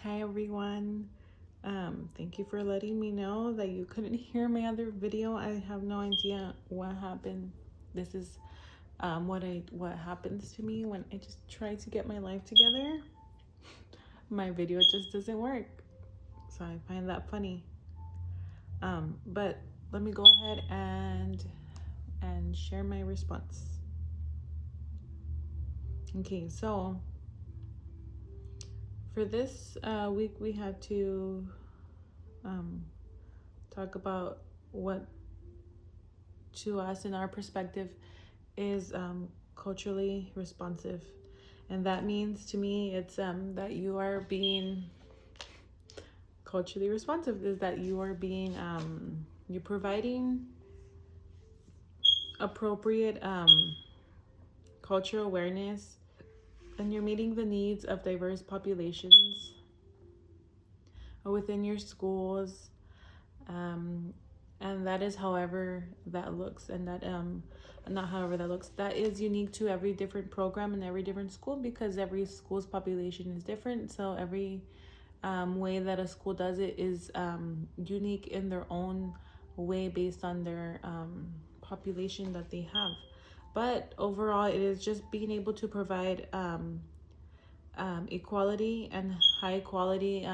Hi everyone. Thank you for letting me know that you couldn't hear my other video. I have no idea what happened. This is what happens to me when I just try to get my life together. My video just doesn't work. So I find that funny. But let me go ahead and share my response. Okay, so for this week we have to um, talk about what to us in our perspective is culturally responsive. And that means to me it's that you are being culturally responsive is that you are being you're providing appropriate cultural awareness, and you're meeting the needs of diverse populations within your schools, um, and that is however that looks, and that not however that looks, that is unique to every different program and every different school, because every school's population is different. So every way that a school does it is unique in their own way based on their population that they have. But overall, it is just being able to provide equality and high quality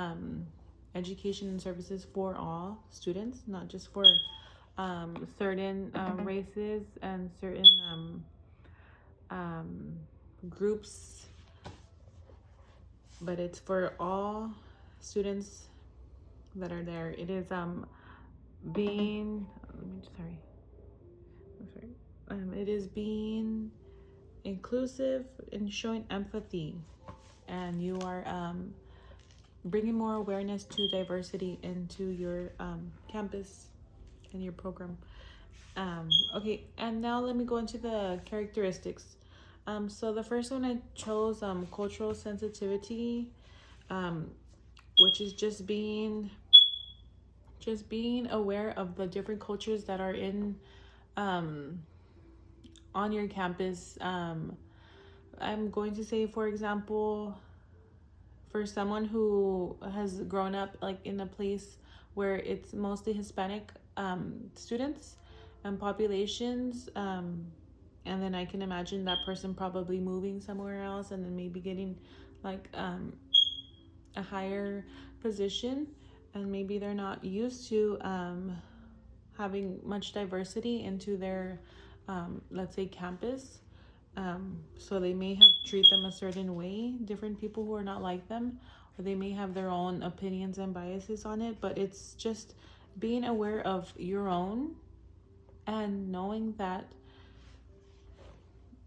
education and services for all students, not just for certain races and certain um, groups, but it's for all students that are there. It is being I'm sorry. It is being inclusive and showing empathy, and you are bringing more awareness to diversity into your campus and your program. Okay, and now let me go into the characteristics. So the first one I chose cultural sensitivity, um, which is just being aware of the different cultures that are in um, on your campus. I'm going to say, for example, for someone who has grown up like in a place where it's mostly Hispanic students and populations, and then I can imagine that person probably moving somewhere else and then maybe getting like a higher position, and maybe they're not used to having much diversity into their let's say campus. So they may have treat them a certain way, different people who are not like them, or they may have their own opinions and biases on it. But it's just being aware of your own, and knowing that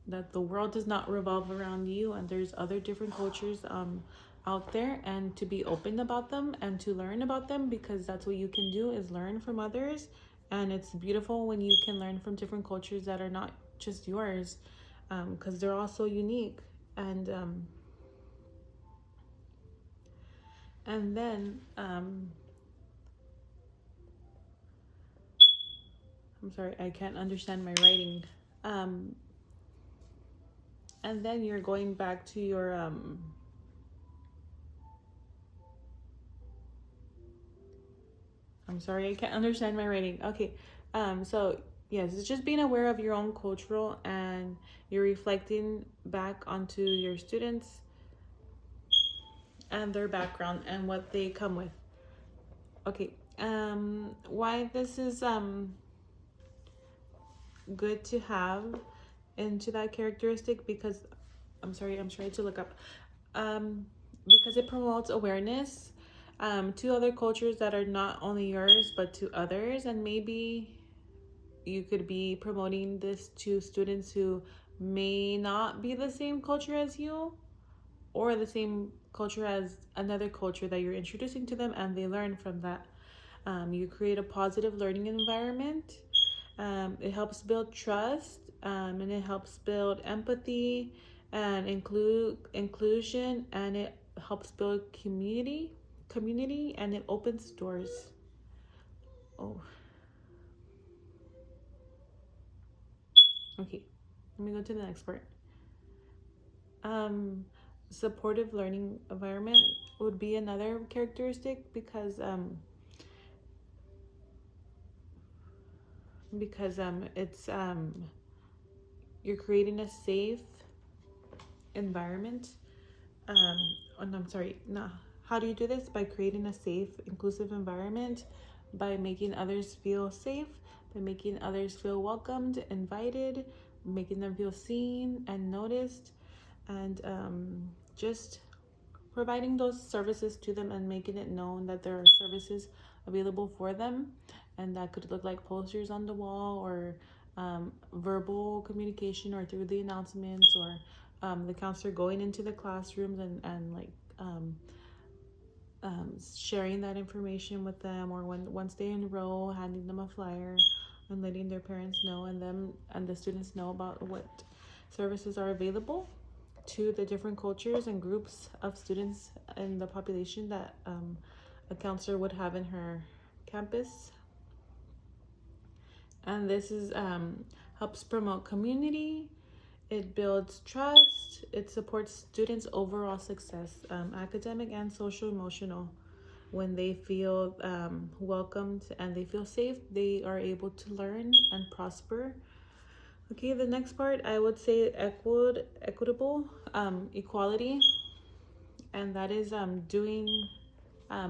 the world does not revolve around you, and there's other different cultures out there, and to be open about them and to learn about them, because that's what you can do, is learn from others. And it's beautiful when you can learn from different cultures that are not just yours, because they're also unique. And then I'm sorry, I can't understand my writing. um and then you're going back to your I'm sorry, I can't understand my writing. Okay. So yes, it's just being aware of your own cultural, and you're reflecting back onto your students and their background and what they come with. Okay. Why this is good to have into that characteristic, because I'm sorry, I'm trying to look up. Um, because it promotes awareness to other cultures that are not only yours but to others, and maybe you could be promoting this to students who may not be the same culture as you, or the same culture as another culture that you're introducing to them, and they learn from that. You create a positive learning environment. It helps build trust, and it helps build empathy and inclusion, and it helps build community, and it opens doors. Oh, okay. Let me go to the next part. Um, supportive learning environment would be another characteristic, because it's you're creating a safe environment. Oh, no, I'm sorry. No, how do you do this? By creating a safe, inclusive environment, by making others feel safe, by making others feel welcomed, invited, making them feel seen and noticed, and just providing those services to them and making it known that there are services available for them. And that could look like posters on the wall, or verbal communication, or through the announcements, or the counselor going into the classrooms and like sharing that information with them, or once they enroll, handing them a flyer and letting their parents know, and them and the students know about what services are available to the different cultures and groups of students in the population that a counselor would have in her campus. And this is helps promote community. It builds trust. It supports students' overall success, academic and social emotional. When they feel welcomed and they feel safe, they are able to learn and prosper. Okay, the next part I would say equitable equality, and that is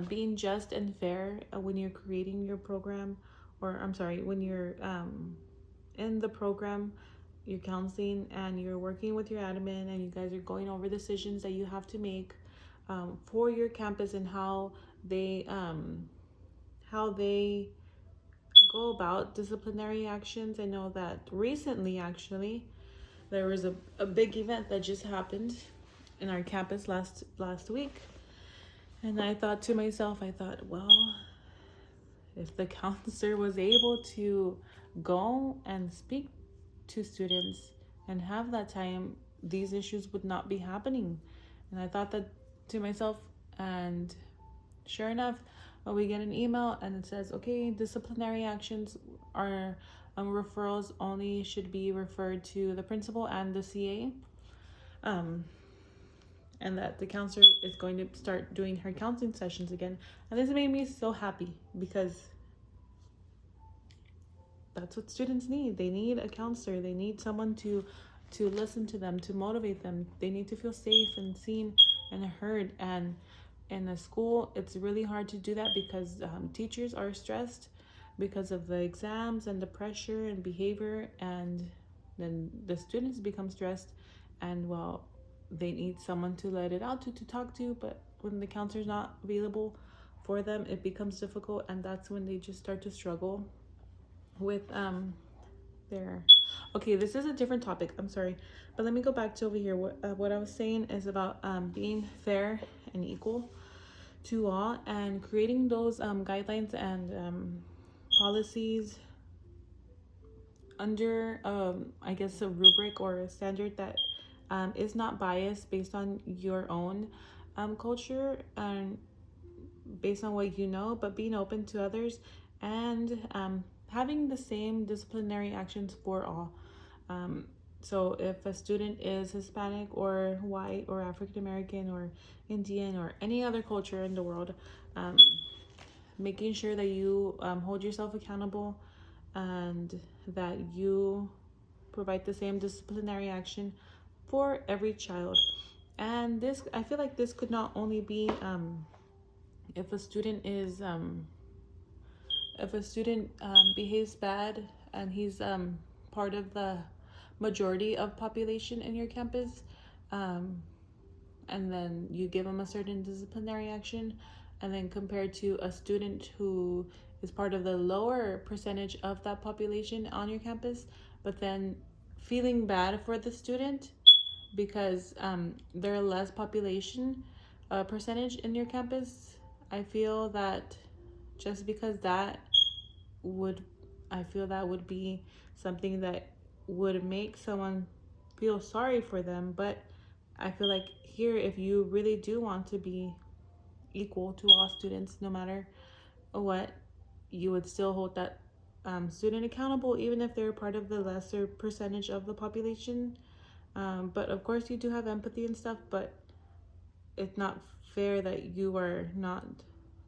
being just and fair when you're creating your program, or I'm sorry, when you're in the program, you're counseling and you're working with your admin, and you guys are going over decisions that you have to make for your campus, and how they go about disciplinary actions. I know that recently, actually, there was a big event that just happened in our campus last week, and I thought to myself, well, if the counselor was able to go and speak to students and have that time, these issues would not be happening. And I thought that to myself, and sure enough, we get an email and it says, okay, disciplinary actions are referrals only should be referred to the principal and the CA. And that the counselor is going to start doing her counseling sessions again. And this made me so happy, because that's what students need. They need a counselor. They need someone to listen to them, to motivate them. They need to feel safe and seen and heard. And in a school, it's really hard to do that, because teachers are stressed because of the exams and the pressure and behavior, and then the students become stressed, and well, they need someone to let it out to talk to. But when the counselor's not available for them, it becomes difficult, and that's when they just start to struggle with their okay, this is a different topic, I'm sorry, but let me go back to over here. What I was saying is about being fair and equal to all, and creating those guidelines and policies under I guess a rubric or a standard that is not biased based on your own culture and based on what you know, but being open to others, and having the same disciplinary actions for all. So if a student is Hispanic or white or African American or Indian or any other culture in the world, making sure that you hold yourself accountable, and that you provide the same disciplinary action for every child. And this, I feel like this could not only be if a student is behaves bad and he's part of the majority of population in your campus, and then you give him a certain disciplinary action, and then compared to a student who is part of the lower percentage of that population on your campus, but then feeling bad for the student because there are less population percentage in your campus. I feel that just because that would I feel that would be something that would make someone feel sorry for them. But I feel like here, if you really do want to be equal to all students, no matter what, you would still hold that student accountable, even if they're part of the lesser percentage of the population. But of course, you do have empathy and stuff, but it's not fair that you are not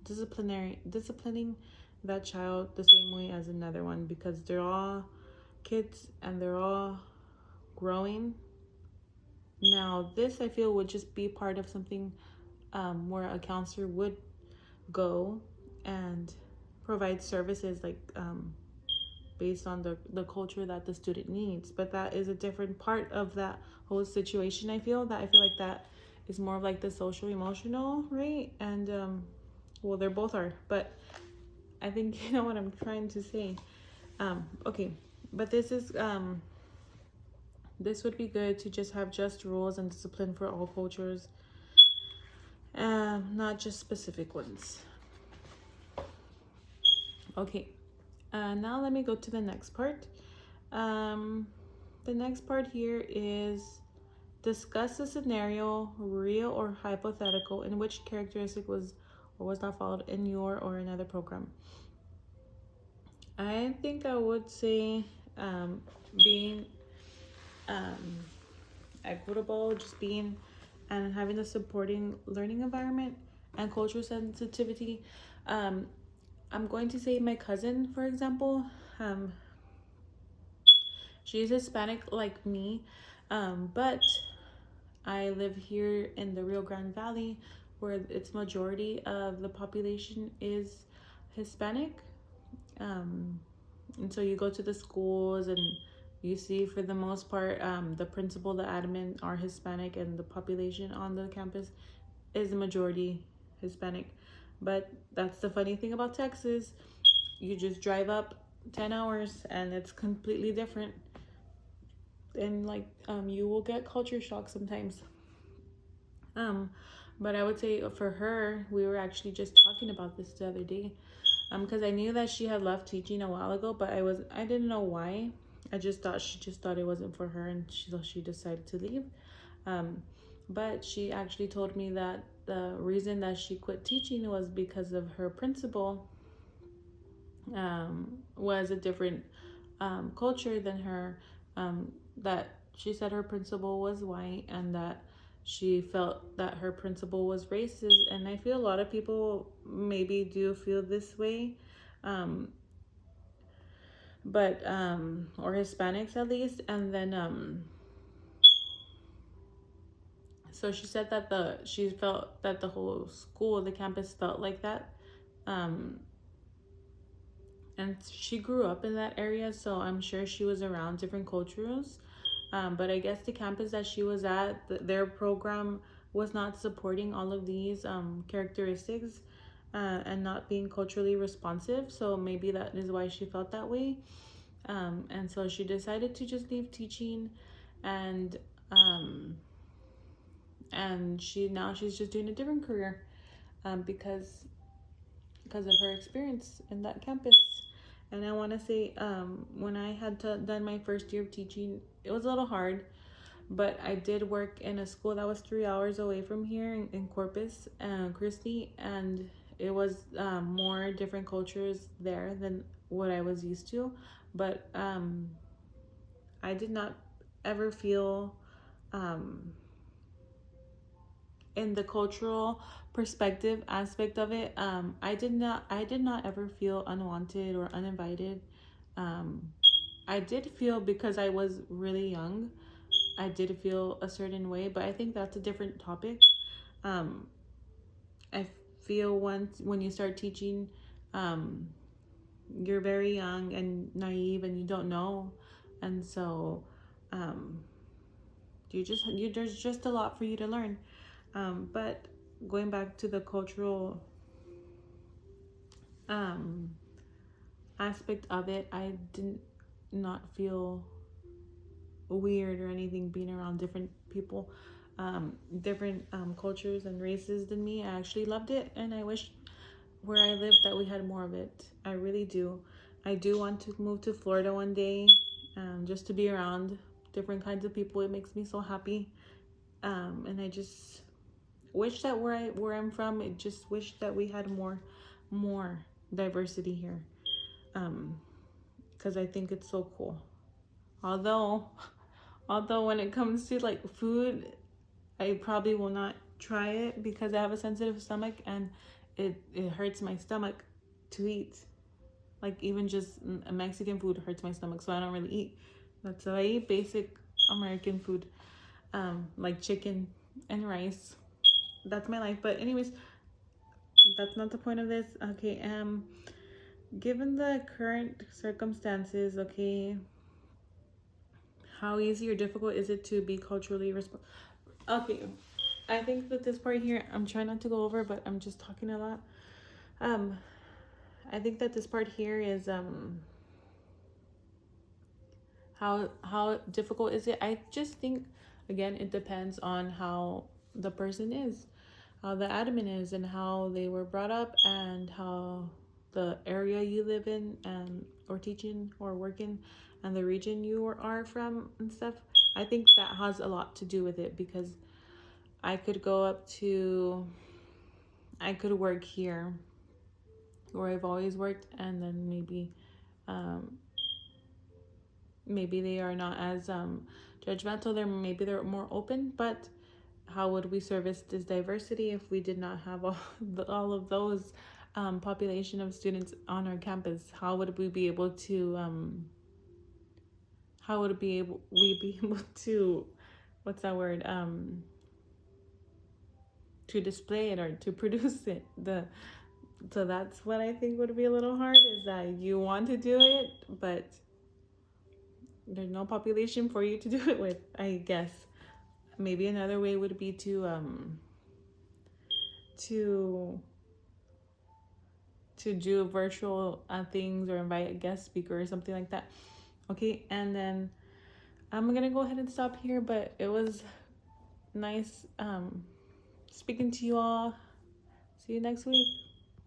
disciplining that child the same way as another one, because they're all kids and they're all growing. Now, this I feel would just be part of something where a counselor would go and provide services like based on the culture that the student needs. But that is a different part of that whole situation. I feel like that is more of like the social emotional, right? And well, they're both are, but I think you know what I'm trying to say. Okay, but this would be good to just have just rules and discipline for all cultures, not just specific ones. Okay, now let me go to the next part. The next part here is discuss a scenario, real or hypothetical, in which characteristic was or was not followed in your or another program. I think I would say being equitable, just being and having a supporting learning environment and cultural sensitivity. I'm going to say my cousin, for example. She's Hispanic like me, but I live here in the Rio Grande Valley, where its majority of the population is Hispanic. And so you go to the schools and you see, for the most part, the principal, the admin are Hispanic, and the population on the campus is the majority Hispanic. But that's the funny thing about Texas. You just drive up 10 hours and it's completely different. And like you will get culture shock sometimes. But I would say for her, we were actually just talking about this the other day. Because I knew that she had left teaching a while ago, but I didn't know why. I just thought she just thought it wasn't for her, and she decided to leave. But she actually told me that the reason that she quit teaching was because of her principal was a different culture than her. That she said her principal was white, and that she felt that her principal was racist. And I feel a lot of people maybe do feel this way, but or Hispanics at least. And then so she said that she felt that the whole school, the campus, felt like that. And she grew up in that area, so I'm sure she was around different cultures. But I guess the campus that she was at, their program was not supporting all of these characteristics and not being culturally responsive. So maybe that is why she felt that way. And so she decided to just leave teaching, and she's just doing a different career because of her experience in that campus. And I want to say, when I had done my first year of teaching, it was a little hard, but I did work in a school that was 3 hours away from here in Corpus Christi, and it was more different cultures there than what I was used to. But I did not ever feel in the cultural perspective aspect of it, I did not ever feel unwanted or uninvited. I did feel, because I was really young, I did feel a certain way, but I think that's a different topic. I feel when you start teaching, you're very young and naive and you don't know, and so there's just a lot for you to learn. But going back to the cultural aspect of it, I did not feel weird or anything being around different people, different cultures and races than me. I actually loved it, and I wish where I live that we had more of it. I really do. I do want to move to Florida one day, just to be around different kinds of people. It makes me so happy, and I just wish that where I'm from, it just wish that we had more diversity here, because I think it's so cool. Although when it comes to like food, I probably will not try it because I have a sensitive stomach and it hurts my stomach to eat. Like even just Mexican food hurts my stomach, so I don't really eat. But so I eat basic American food, like chicken and rice. That's my life. But anyways, that's not the point of this. Okay, given the current circumstances, okay, how easy or difficult is it to be culturally responsible? Okay, I think that this part here, I'm trying not to go over, but I'm just talking a lot. I think that this part here is how difficult is it? I just think again it depends on how the person is, how the admin is, and how they were brought up, and how the area you live in and or teaching or working, and the region you are from and stuff. I think that has a lot to do with it because I could go up to, I could work here where I've always worked, and then maybe they are not as judgmental. They're more open, but how would we service this diversity if we did not have all of those population of students on our campus? How would we be able to what's that word, to display it or to produce it? So that's what I think would be a little hard, is that you want to do it, but there's no population for you to do it with, I guess. Maybe another way would be to do virtual things or invite a guest speaker or something like that. Okay, and then I'm gonna go ahead and stop here, but it was nice speaking to you all. See you next week.